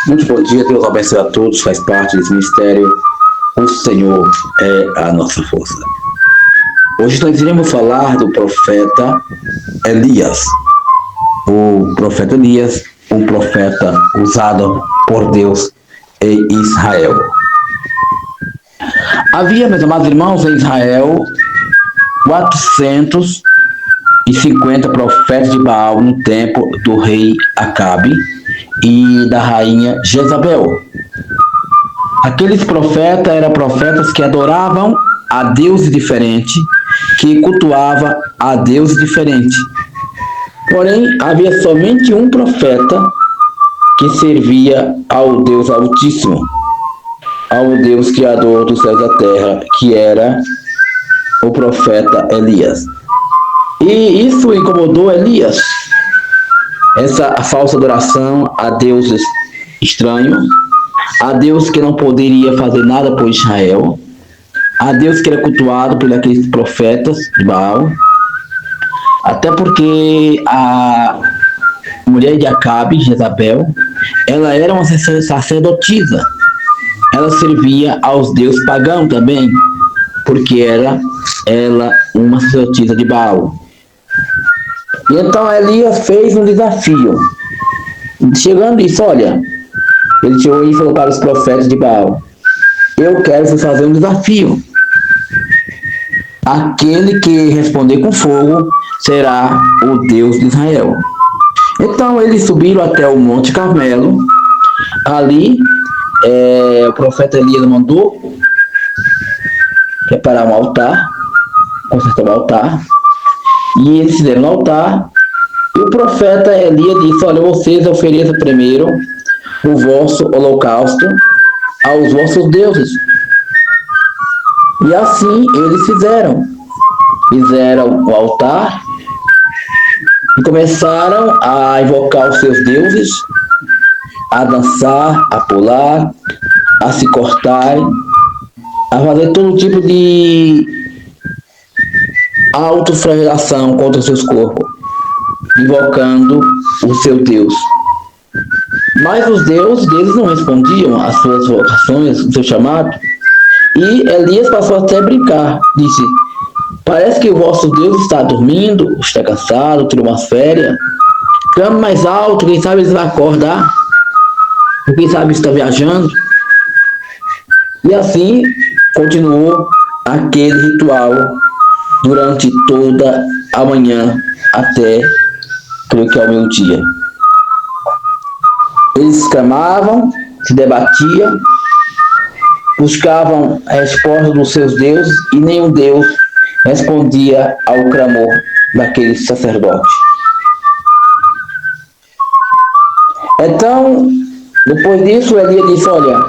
Muito bom dia, Deus abençoe a todos, faz parte desse ministério. O Senhor é a nossa força. Hoje nós iremos falar do profeta Elias. O profeta Elias, um profeta usado por Deus em Israel. Havia, meus amados irmãos, em Israel 450 profetas de Baal no tempo do rei Acabe e da rainha Jezabel. Aqueles profetas eram profetas que adoravam a deuses diferentes, que cultuavam a deuses diferentes. Porém, havia somente um profeta que servia ao Deus Altíssimo, ao Deus Criador dos céus e da terra, que era o profeta Elias. E isso incomodou Elias, essa falsa adoração a deuses estranhos, a Deus que não poderia fazer nada por Israel, a Deus que era cultuado por aqueles profetas de Baal, até porque a mulher de Acabe, Jezabel, ela era uma sacerdotisa, ela servia aos deuses pagãos também, porque era ela uma sacerdotisa de Baal. E então Elias fez um desafio. Chegando e disse, olha, ele chegou e falou para os profetas de Baal, eu quero você fazer um desafio. Aquele que responder com fogo será o Deus de Israel. Então eles subiram até o Monte Carmelo. Ali o profeta Elias mandou preparar um altar, consertar um altar. E eles fizeram no altar. E o profeta Elias disse, olha, vocês ofereçam primeiro o vosso holocausto aos vossos deuses. E assim eles fizeram o altar e começaram a invocar os seus deuses, a dançar, a pular, a se cortar, a fazer todo tipo de autoflagelação contra os seus corpos, invocando o seu Deus. Mas os deuses deles não respondiam às suas vocações, o seu chamado. E Elias passou até a brincar. Disse, parece que o vosso Deus está dormindo, está cansado, tirou umas férias. Clame mais alto, quem sabe ele vai acordar. Quem sabe está viajando. E assim continuou aquele ritual durante toda a manhã até, creio que ao meio-dia. Eles clamavam, se debatiam, buscavam a resposta dos seus deuses e nenhum deus respondia ao clamor daquele sacerdote. Então, depois disso, Elias disse, olha,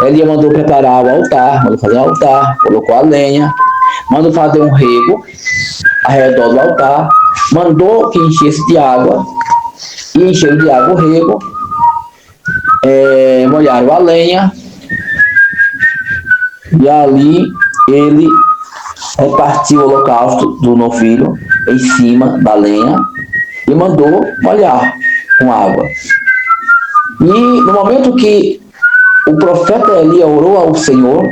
Elias mandou preparar o altar, mandou fazer o altar, colocou a lenha, mandou fazer um rego ao redor do altar, mandou que enchesse de água, e encheu de água o rego, molharam a lenha, e ali ele repartiu o holocausto do novilho em cima da lenha e mandou molhar com água. E no momento que o profeta Elias orou ao Senhor,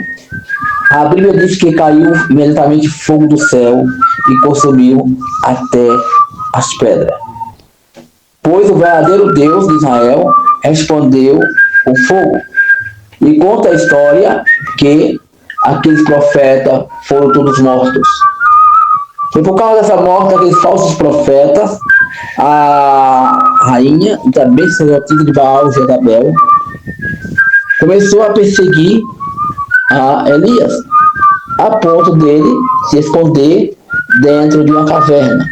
a Bíblia diz que caiu imediatamente fogo do céu e consumiu até as pedras. Pois o verdadeiro Deus de Israel respondeu com fogo. E conta a história que aqueles profetas foram todos mortos. E por causa dessa morte daqueles falsos profetas, a rainha, e também sacerdotisa de Baal, Jezabel, começou a perseguir a Elias, a ponto dele se esconder dentro de uma caverna,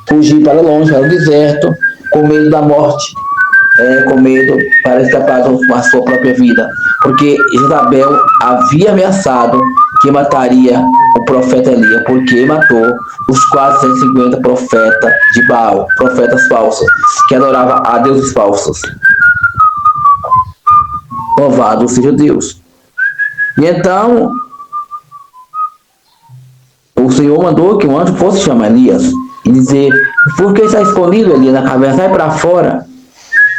fugir para longe, para o deserto, com medo da morte, com medo para escapar com a sua própria vida, porque Jezabel havia ameaçado que mataria o profeta Elias, porque matou os 450 profetas de Baal, profetas falsos, que adoravam a deuses falsos. Louvado seja Deus. E então, o Senhor mandou que um anjo fosse chamar Elias e dizer, por que está escondido, Elias, na caverna? Sai para fora.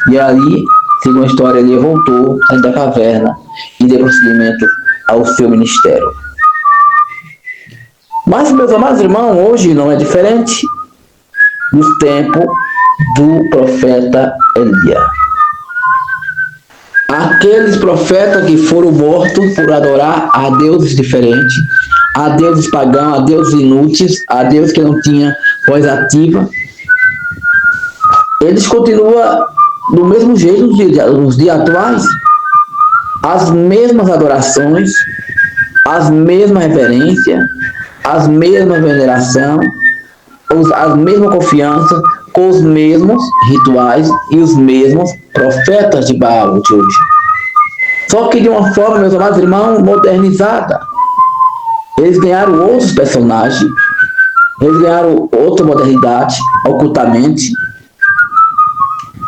E ali segundo a história, ele voltou da caverna e deu prosseguimento ao seu ministério. Mas, meus amados irmãos, hoje não é diferente do tempo do profeta Elias. Aqueles profetas que foram mortos por adorar a deuses diferentes, a deuses pagãos, a deuses inúteis, a deuses que não tinham voz ativa, eles continuam do mesmo jeito nos dias atuais, as mesmas adorações, as mesmas reverências, as mesmas veneração, as mesmas confianças, com os mesmos rituais e os mesmos profetas de Baal de hoje. Só que de uma forma, meus amados irmãos, modernizada. Eles ganharam outros personagens, eles ganharam outra modernidade, ocultamente,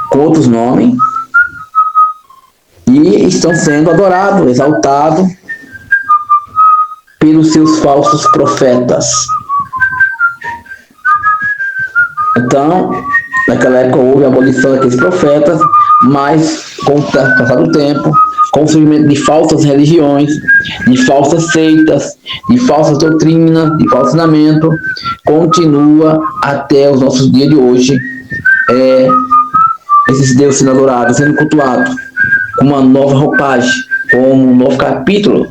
com outros nomes, e estão sendo adorados, exaltados pelos seus falsos profetas. Então, naquela época houve a abolição daqueles profetas, mas com o passar do tempo, com o surgimento de falsas religiões, de falsas seitas, de falsas doutrinas, de falso ensinamento, continua até os nossos dias de hoje, esses deuses sendo adorados, sendo cultuados, com uma nova roupagem, com um novo capítulo.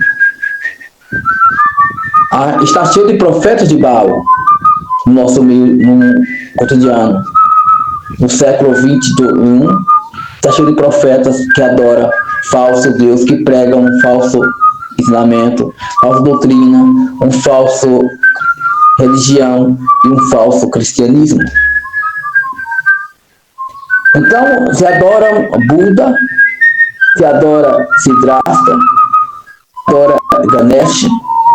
Está cheio de profetas de Baal no nosso meio, no cotidiano. No século 21, está cheio de profetas que adoram falso Deus, que pregam um falso ensinamento, falsa doutrina, um falso religião e um falso cristianismo. Então, se adora Buda, se adora Siddhartha, adora Ganesh,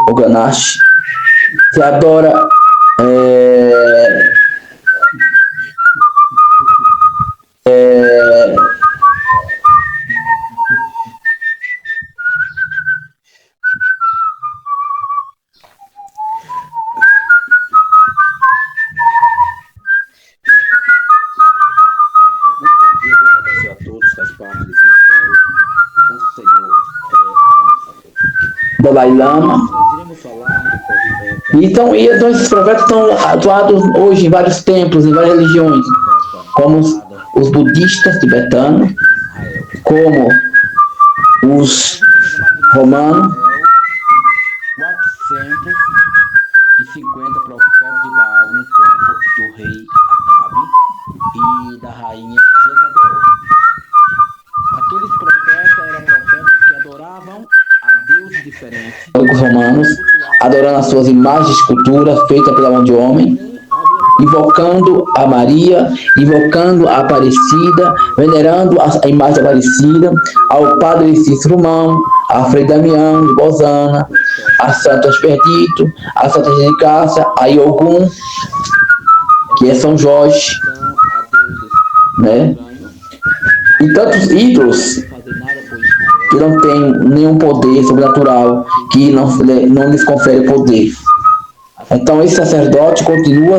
ou Ganache, se adora Dalai Lama. Então esses profetas estão atuados hoje em vários templos, em várias religiões, como os budistas tibetanos, como os romanos. 450 profetas de Baal no tempo do rei Acabe e da rainha Jezabel. Aqueles profetas eram profetas que adoravam a deuses diferentes. Os romanos, adorando as suas imagens de escultura feitas pela mão de homem, invocando a Maria, invocando a Aparecida, venerando a imagem da Aparecida, ao Padre Cícero Romão, a Frei Damião de Bozana, a Santo Expedito, a Santa Genicácia, a Iogum, que é São Jorge, né? E tantos ídolos que não tem nenhum poder sobrenatural, que não lhes confere poder. Então esse sacerdote continua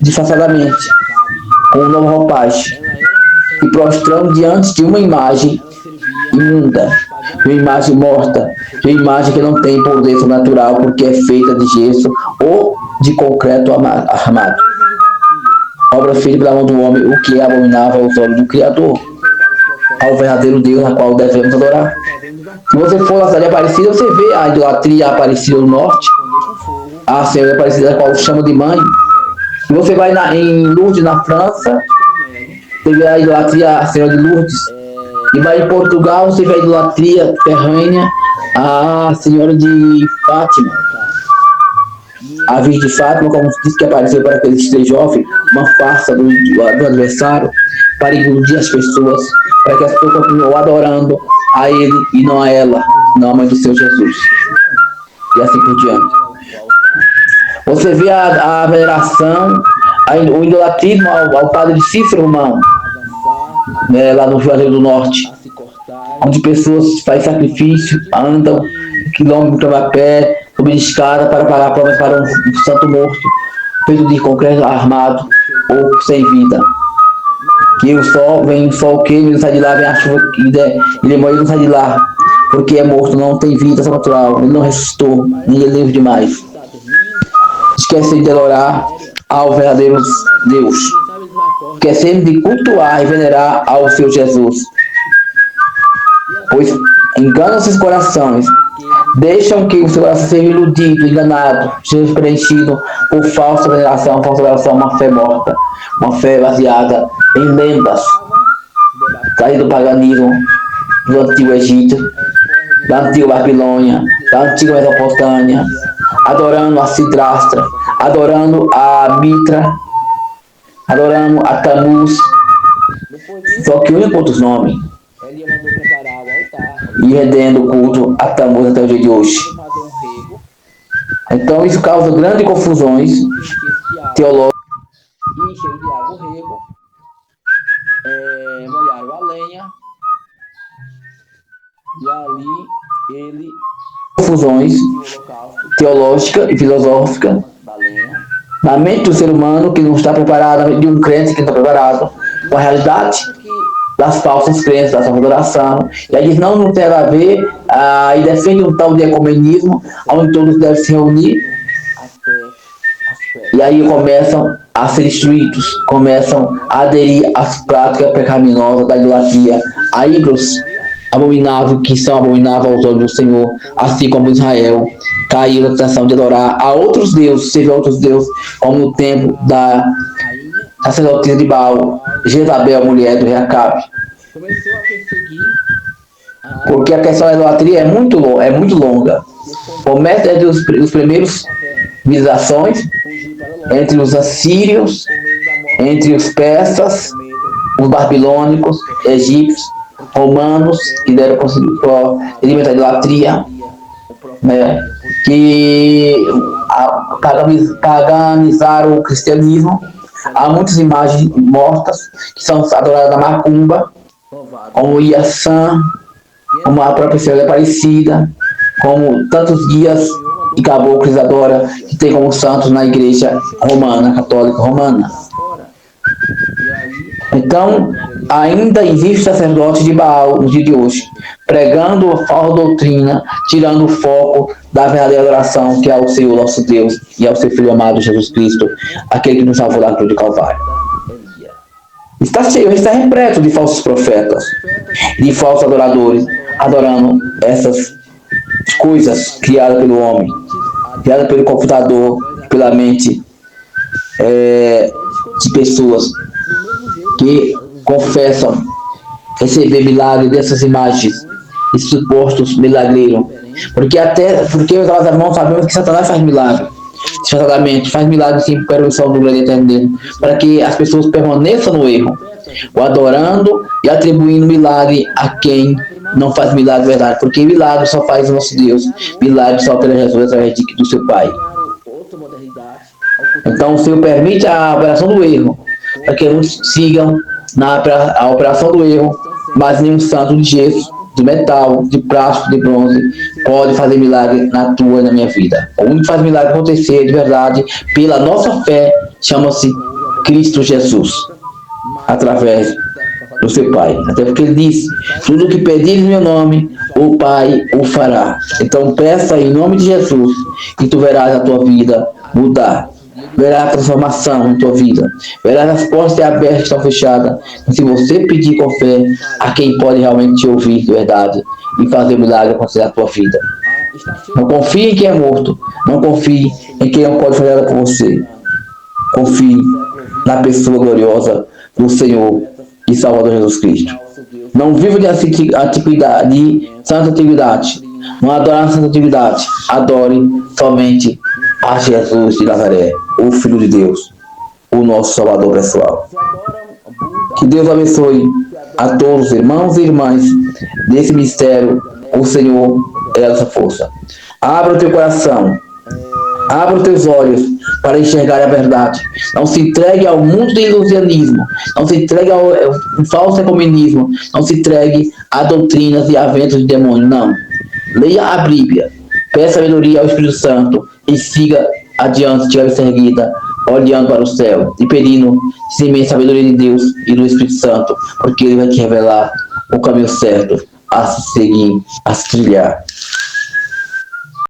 disfarçadamente, com uma nova roupagem, e prostrando diante de uma imagem imunda, de uma imagem morta, de uma imagem que não tem poder sobrenatural, porque é feita de gesso ou de concreto armado. Obra feita pela mão do homem, o que é abominável aos olhos do Criador, ao verdadeiro Deus a qual devemos adorar. Se você for na cidade Aparecida, você vê a idolatria Aparecida do Norte, a Senhora Aparecida, a qual chama de mãe. Se você vai em Lourdes, na França, você vê a idolatria a Senhora de Lourdes. E vai em Portugal, você vê a idolatria terrânea a Senhora de Fátima. A Virgem de Fátima, como disse que apareceu para aqueles três jovens, uma farsa do adversário, para iludir as pessoas, para que as pessoas continuem adorando a ele e não a ela, não a mãe do Senhor Jesus. E assim por diante. Você vê a veneração, o idolatrismo ao Padre Cícero Romão, né, lá no Juazeiro do Norte, onde pessoas fazem sacrifício, andam quilômetros a pé, subir escada para pagar provas para um santo morto, feito de concreto armado ou sem vida. que o sol, vem o sol queima, ele não sai de lá, vem a chuva, ele morre, ele não sai de lá, porque é morto, não tem vida sobrenatural, ele não ressuscitou, ninguém é livre demais. Esquece de adorar ao verdadeiro Deus. Esquecemos de cultuar e venerar ao seu Jesus. Pois enganam seus corações, deixam que o seu coração seja iludido, enganado, seja preenchido por falsa veneração, uma fé morta, uma fé baseada em lendas, saída do paganismo do antigo Egito, da antiga Babilônia, da antiga Mesopotâmia, adorando a Sidrastra, adorando a Mitra, adorando a Tammuz, só que um único outro nome, e rendendo o culto a Tammuz até o dia de hoje. Então isso causa grandes confusões teológicas. E encheram de água o rego, molharam a lenha, e ali ele confusões teológicas e filosóficas na mente do ser humano que não está preparado, de um crente que não está preparado com a realidade das falsas crenças, da falsa adoração. E aí diz, não tem nada a ver, e defende um tal de ecumenismo, onde todos devem se reunir. E aí começam a ser instruídos, começam a aderir às práticas pecaminosas da idolatria, a ídolos abomináveis, que são abomináveis aos olhos do Senhor, assim como Israel caiu na tentação de adorar a outros deuses, seja outros deuses, como no tempo da sacerdotisa de Baal, Jezabel, mulher do rei Acabe. Porque a questão da idolatria é muito longa. Começa desde os primeiros civilizações, entre os assírios, entre os persas, os babilônicos, egípcios, romanos, que deram para alimentar a idolatria, né, que paganizaram o cristianismo. Há muitas imagens mortas que são adoradas na macumba, como Iaçã, como a própria Senhora Aparecida, como tantos guias e caboclos adoram, que tem como santos na igreja romana, católica romana. Então, ainda existe sacerdote de Baal no dia de hoje, pregando a falsa doutrina, tirando o foco da verdadeira adoração, que é ao Senhor nosso Deus e ao seu Filho amado Jesus Cristo, aquele que nos salvou da cruz de Calvário. Está cheio, está repleto de falsos profetas, de falsos adoradores, adorando essas coisas criadas pelo homem, criadas pelo computador, pela mente de pessoas que confessam receber milagre dessas imagens e supostos milagreiros. Porque os irmãos sabemos que Satanás faz milagre, disfarçadamente, faz milagre sem permissão do grande eterno, para que as pessoas permaneçam no erro, o adorando e atribuindo milagre a quem não faz milagre verdade, porque milagre só faz o nosso Deus, milagre só opera Jesus através do seu Pai. Então o Senhor permite a operação do erro, para que muitos sigam a operação do erro, mas nenhum santo de gesso, de metal, de plástico, de bronze pode fazer milagre na tua e na minha vida. O único que faz milagre acontecer de verdade pela nossa fé chama-se Cristo Jesus, através do seu Pai. Até porque ele disse, tudo que pedires em meu nome, o Pai o fará. Então peça em nome de Jesus e tu verás a tua vida mudar. Verás a transformação na tua vida. Verás as portas abertas que estão fechadas. E se você pedir com fé a quem pode realmente te ouvir de verdade e fazer o milagre acontecer na tua vida. Não confie em quem é morto. Não confie em quem não pode fazer nada por você. Confie na pessoa gloriosa do Senhor e Salvador Jesus Cristo. Não viva de antiguidade, de santa antiguidade. Não adore a santa antiguidade. Adore somente a Jesus de Nazaré, o Filho de Deus, o nosso Salvador pessoal. Que Deus abençoe a todos os irmãos e irmãs desse mistério. O Senhor é a nossa força. Abra o teu coração, abra os teus olhos para enxergar a verdade. Não se entregue ao mundo do ilusionismo, não se entregue ao falso ecumenismo, não se entregue a doutrinas e a ventos de demônio, não. Leia a Bíblia, peça sabedoria ao Espírito Santo e siga adiante de cabeça erguida, olhando para o céu e pedindo a sabedoria de Deus e do Espírito Santo, porque Ele vai te revelar o caminho certo a se seguir, a se trilhar.